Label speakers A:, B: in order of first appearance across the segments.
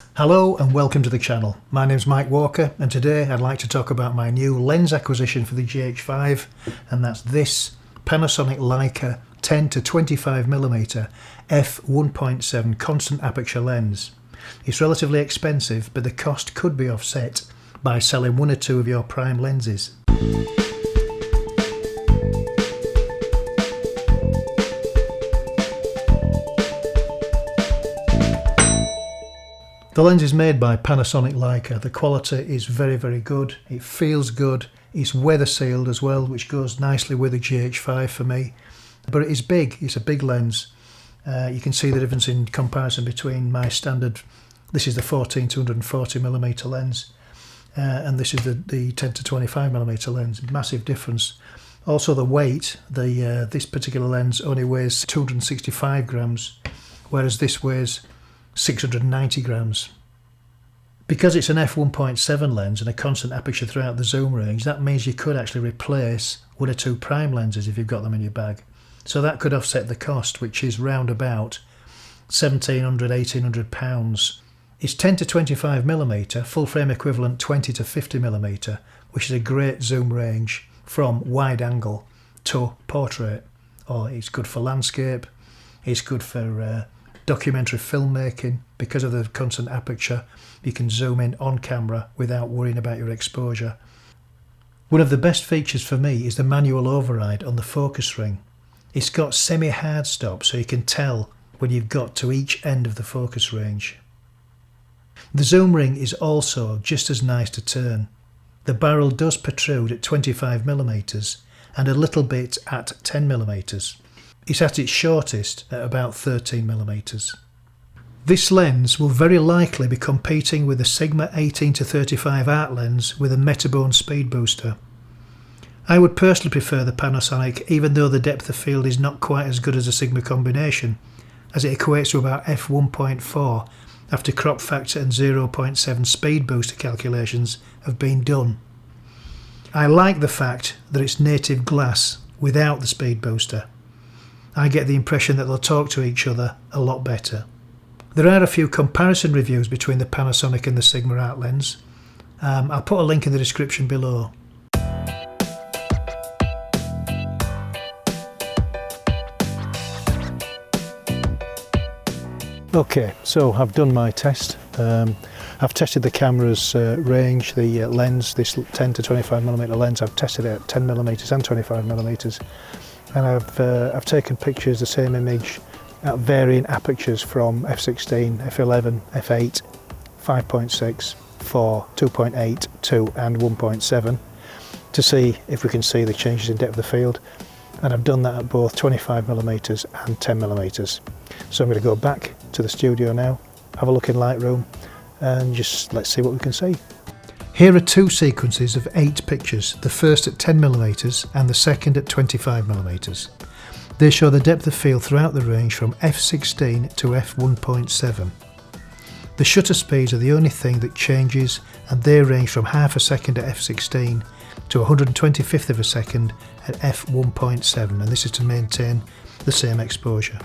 A: Hello and welcome to the channel. My name's Mike Walker and today I'd like to talk about my new lens acquisition for the GH5, and that's this Panasonic Leica 10 to 25mm f1.7 constant aperture lens. It's relatively expensive, but the cost could be offset by selling one or two of your prime lenses. The lens is made by Panasonic Leica. The quality is very good, it feels good, it's weather sealed as well, which goes nicely with the GH5 for me. But it is big, it's a big lens. You can see the difference in comparison between my standard, this is the 14 to 140mm lens, and this is the 10 to 25mm lens, massive difference. Also the weight, this particular lens only weighs 265 grams, whereas this weighs 690 grams. Because it's an f1.7 lens and a constant aperture throughout the zoom range, that means you could actually replace one or two prime lenses if you've got them in your bag. So that could offset the cost, which is round about £1,700–1,800. It's 10 to 25mm, full frame equivalent 20 to 50mm, which is a great zoom range from wide angle to portrait. Or it's good for landscape, it's good for documentary filmmaking. Because of the constant aperture, you can zoom in on camera without worrying about your exposure. One of the best features for me is the manual override on the focus ring. It's got semi-hard stop, so you can tell when you've got to each end of the focus range. The zoom ring is also just as nice to turn. The barrel does protrude at 25mm and a little bit at 10mm. It's at its shortest at about 13mm. This lens will very likely be competing with the Sigma 18 to 35 art lens with a Metabones speedbooster. I would personally prefer the Panasonic, even though the depth of field is not quite as good as a Sigma combination, as it equates to about f1.4 after crop factor and 0.7 speedbooster calculations have been done. I like the fact that it's native glass without the speedbooster. I get the impression that they'll talk to each other a lot better. There are a few comparison reviews between the Panasonic and the Sigma art lens. I'll put a link in the description below. Okay, so I've done my test. I've tested the camera's range, the lens, this 10 to 25mm lens. I've tested it at 10mm and 25mm. And I've taken pictures, the same image, at varying apertures from f16, f11, f8, 5.6, 4, 2.8, 2 and 1.7 to see if we can see the changes in depth of field, and I've done that at both 25mm and 10mm. So I'm going to go back to the studio now, have a look in Lightroom and just let's see what we can see. Here are two sequences of 8 pictures, the first at 10mm and the second at 25mm. They show the depth of field throughout the range from f16 to f1.7. The shutter speeds are the only thing that changes, and they range from half a second at f16 to 125th of a second at f1.7, and this is to maintain the same exposure.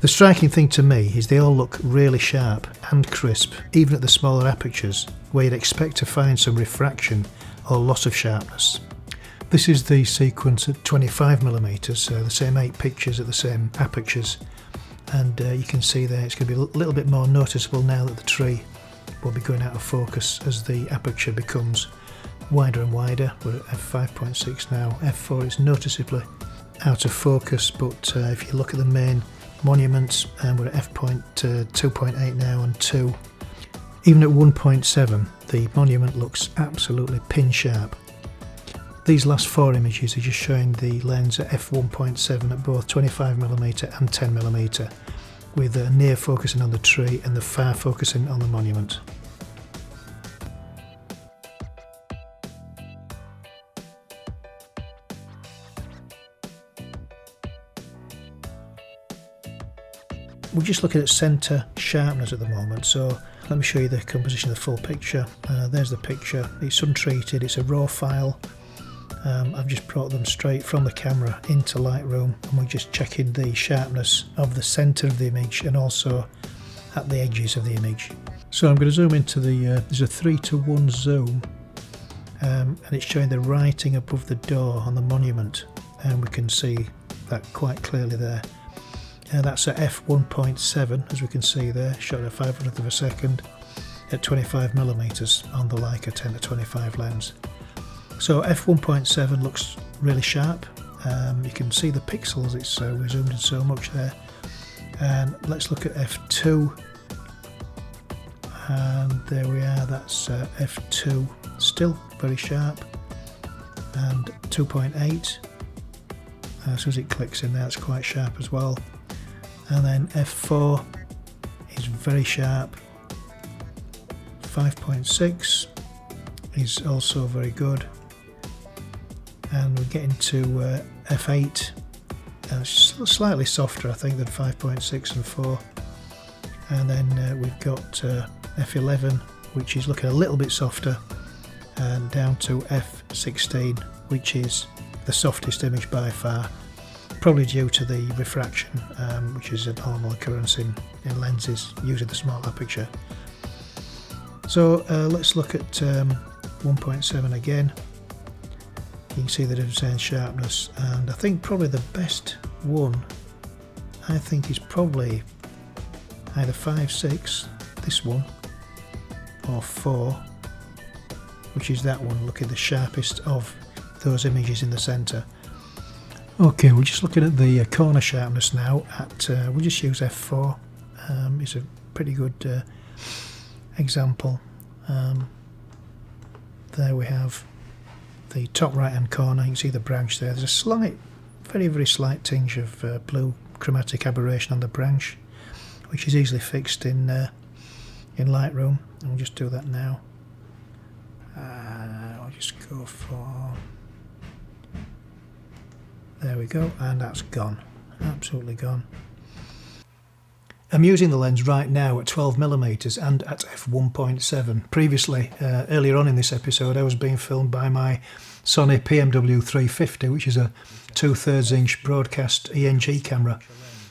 A: The striking thing to me is they all look really sharp and crisp, even at the smaller apertures, where you'd expect to find some refraction or loss of sharpness. This is the sequence at 25mm, so the same 8 pictures at the same apertures, and you can see there it's going to be a little bit more noticeable now that the tree will be going out of focus as the aperture becomes wider and wider. We're at f5.6 now, f4 is noticeably out of focus, but if you look at the main monuments, we're at f2.8 now and 2. Even at 1.7 the monument looks absolutely pin sharp. These last 4 images are just showing the lens at f1.7 at both 25mm and 10mm, with near focusing on the tree and the far focusing on the monument. We're just looking at centre sharpness at the moment, so let me show you the composition of the full picture. There's the picture, it's untreated, it's a raw file. I've just brought them straight from the camera into Lightroom, and we're just checking the sharpness of the centre of the image and also at the edges of the image. So I'm going to zoom into the, there's a 3:1 zoom, and it's showing the writing above the door on the monument, and we can see that quite clearly there. That's at f1.7, as we can see there, shot at 500th of a second at 25mm on the Leica 10-25 lens. So f1.7 looks really sharp. You can see the pixels, it's we zoomed in so much there. And let's look at f2, and there we are, that's f2, still very sharp, and 2.8, as soon as it clicks in there it's quite sharp as well. And then f4 is very sharp, 5.6 is also very good, and we're getting to f8, slightly softer I think than 5.6 and 4, and then we've got f11, which is looking a little bit softer, and down to f16, which is the softest image by far, probably due to the refraction, which is a normal occurrence in lenses using the small aperture. So let's look at 1.7 again. You can see the difference in sharpness, and I think probably the best one I think is probably either 5.6, this one, or 4, which is that one. Look at the sharpest of those images in the centre. Okay, we're just looking at the corner sharpness now at, we'll just use f4, it's a pretty good example. There we have the top right hand corner, you can see the branch there. There's a slight, very slight tinge of blue chromatic aberration on the branch, which is easily fixed in Lightroom, and we'll just do that now. I'll just go for, there we go, and that's gone, absolutely gone. I'm using the lens right now at 12mm and at f1.7. Previously, earlier on in this episode, I was being filmed by my Sony PMW-350, which is a 2/3 inch broadcast ENG camera,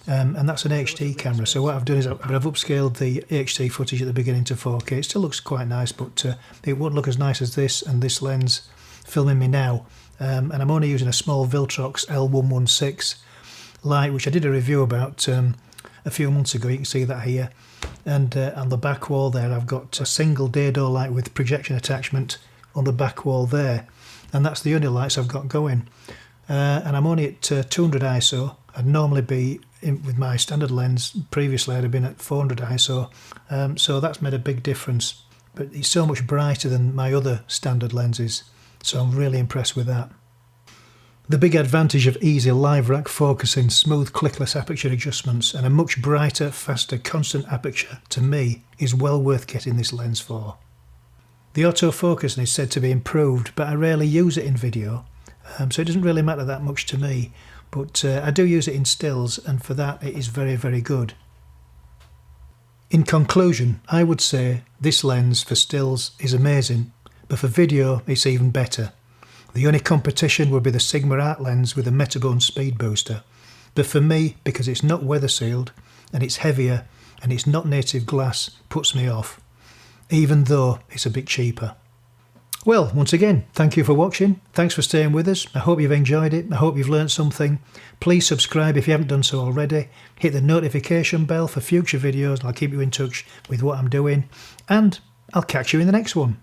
A: and that's an HD camera. So what I've done is I've upscaled the HD footage at the beginning to 4K. It still looks quite nice, but it won't look as nice as this and this lens filming me now. And I'm only using a small Viltrox L116 light, which I did a review about a few months ago. You can see that here, and on the back wall there I've got a single dado light with projection attachment on the back wall there, and that's the only lights I've got going, and I'm only at 200 ISO. I'd normally be with my standard lens, previously I'd have been at 400 ISO, so that's made a big difference, but it's so much brighter than my other standard lenses, so I'm really impressed with that. The big advantage of easy live rack focusing, smooth clickless aperture adjustments, and a much brighter, faster, constant aperture, to me, is well worth getting this lens for. The autofocusing is said to be improved, but I rarely use it in video, so it doesn't really matter that much to me, but I do use it in stills, and for that it is very good. In conclusion, I would say this lens for stills is amazing, but for video it's even better. The only competition would be the Sigma Art lens with a Metabones speedbooster, but for me, because it's not weather sealed and it's heavier and it's not native glass, puts me off, even though it's a bit cheaper. Well, once again, thank you for watching. Thanks for staying with us. I hope you've enjoyed it. I hope you've learned something. Please subscribe if you haven't done so already. Hit the notification bell for future videos, and I'll keep you in touch with what I'm doing. And I'll catch you in the next one.